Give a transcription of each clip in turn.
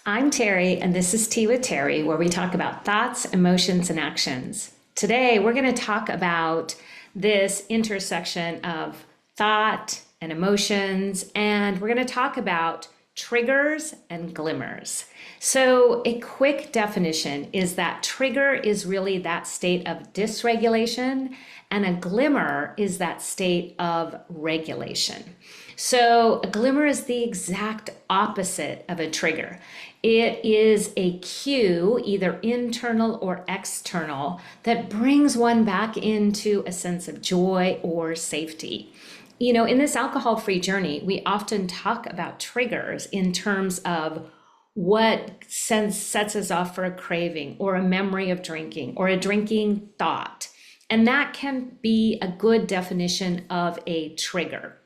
I'm Teri, and this is Tea with Teri, where we talk about thoughts, emotions, and actions. Today, we're going to talk about this intersection of thought and emotions, and we're going to talk about triggers and glimmers. So, a quick definition is that trigger is really that state of dysregulation, and a glimmer is that state of regulation. So, a glimmer is the exact opposite of a trigger. It is a cue, either internal or external, that brings one back into a sense of joy or safety. You know, in this alcohol-free journey, we often talk about triggers in terms of what sets us off for a craving or a memory of drinking or a drinking thought. And that can be a good definition of a trigger.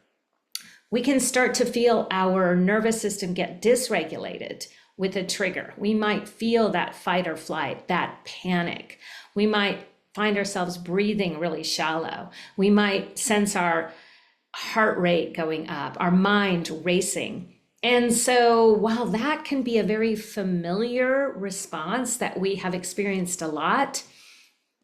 We can start to feel our nervous system get dysregulated with a trigger. We might feel that fight or flight, that panic. We might find ourselves breathing really shallow. We might sense our heart rate going up, our mind racing. And so while that can be a very familiar response that we have experienced a lot,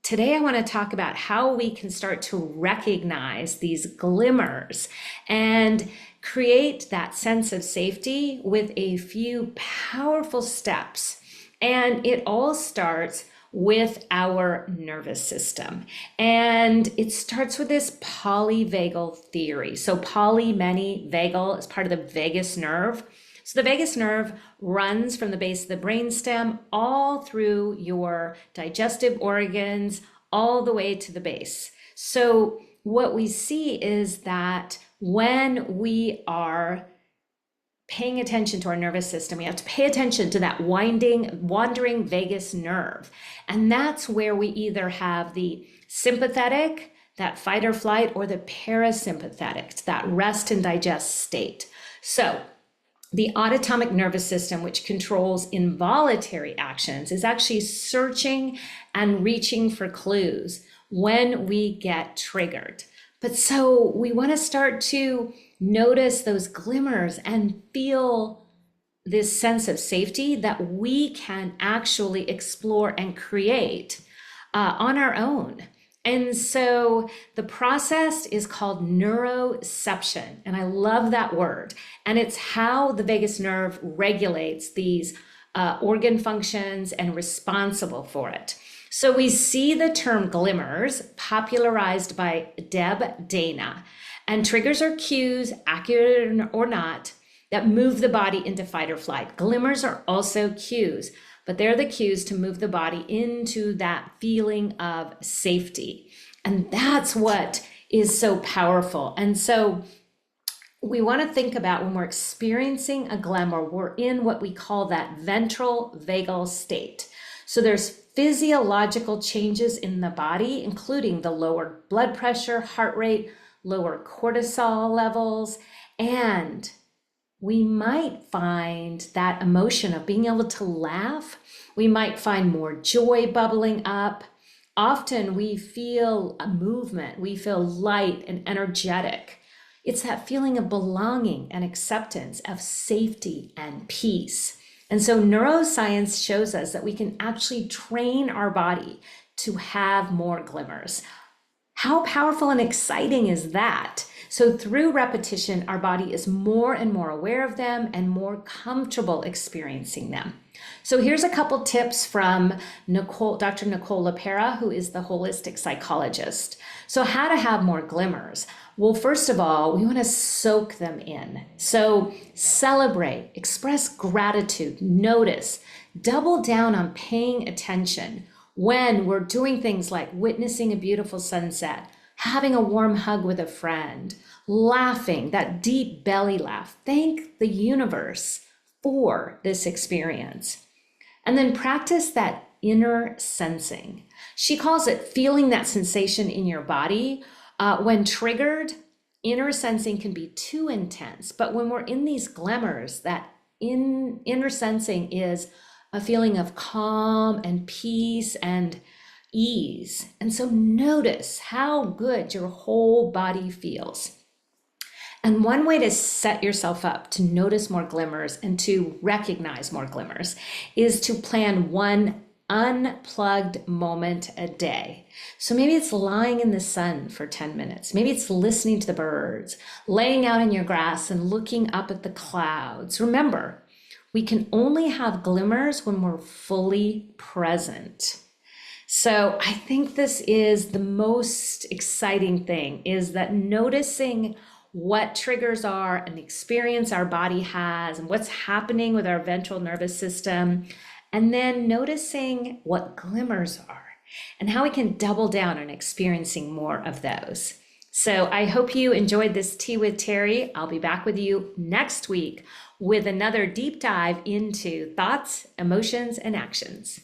today I want to talk about how we can start to recognize these glimmers and create that sense of safety with a few powerful steps. And it all starts with our nervous system. And it starts with this polyvagal theory. So poly, many, vagal is part of the vagus nerve. So the vagus nerve runs from the base of the brainstem all through your digestive organs, all the way to the base. So what we see is that when we are paying attention to our nervous system, we have to pay attention to that wandering vagus nerve. And that's where we either have the sympathetic, that fight or flight, or the parasympathetic, that rest and digest state. So the autonomic nervous system, which controls involuntary actions, is actually searching and reaching for clues when we get triggered. But so we want to start to notice those glimmers and feel this sense of safety that we can actually explore and create on our own. And so the process is called neuroception, and I love that word. And it's how the vagus nerve regulates these organ functions and responsible for it. So we see the term glimmers popularized by Deb Dana. And triggers are cues, accurate or not, that move the body into fight or flight. Glimmers are also cues, but they're the cues to move the body into that feeling of safety. And that's what is so powerful. And so we want to think about when we're experiencing a glimmer, we're in what we call that ventral vagal state. So there's physiological changes in the body, including the lower blood pressure, heart rate, lower cortisol levels, and we might find that emotion of being able to laugh. We might find more joy bubbling up. Often we feel a movement. We feel light and energetic. It's that feeling of belonging and acceptance, of safety and peace. And so neuroscience shows us that we can actually train our body to have more glimmers. How powerful and exciting is that? So through repetition, our body is more and more aware of them and more comfortable experiencing them. So here's a couple tips from Dr. Nicole LaPera, who is the holistic psychologist. So how to have more glimmers. Well, first of all, we want to soak them in. So celebrate, express gratitude, notice, double down on paying attention when we're doing things like witnessing a beautiful sunset, having a warm hug with a friend, laughing, that deep belly laugh. Thank the universe for this experience. And then practice that inner sensing. She calls it feeling that sensation in your body. When triggered, inner sensing can be too intense, but when we're in these glimmers, that inner sensing is a feeling of calm and peace and ease. And so notice how good your whole body feels. And one way to set yourself up to notice more glimmers and to recognize more glimmers is to plan one unplugged moment a day. So maybe it's lying in the sun for 10 minutes. Maybe it's listening to the birds, laying out in your grass and looking up at the clouds. Remember, we can only have glimmers when we're fully present. So I think this is the most exciting thing, is that noticing what triggers are and the experience our body has and what's happening with our ventral nervous system, and then noticing what glimmers are and how we can double down on experiencing more of those. So I hope you enjoyed this Tea with Teri. I'll be back with you next week with another deep dive into thoughts, emotions, and actions.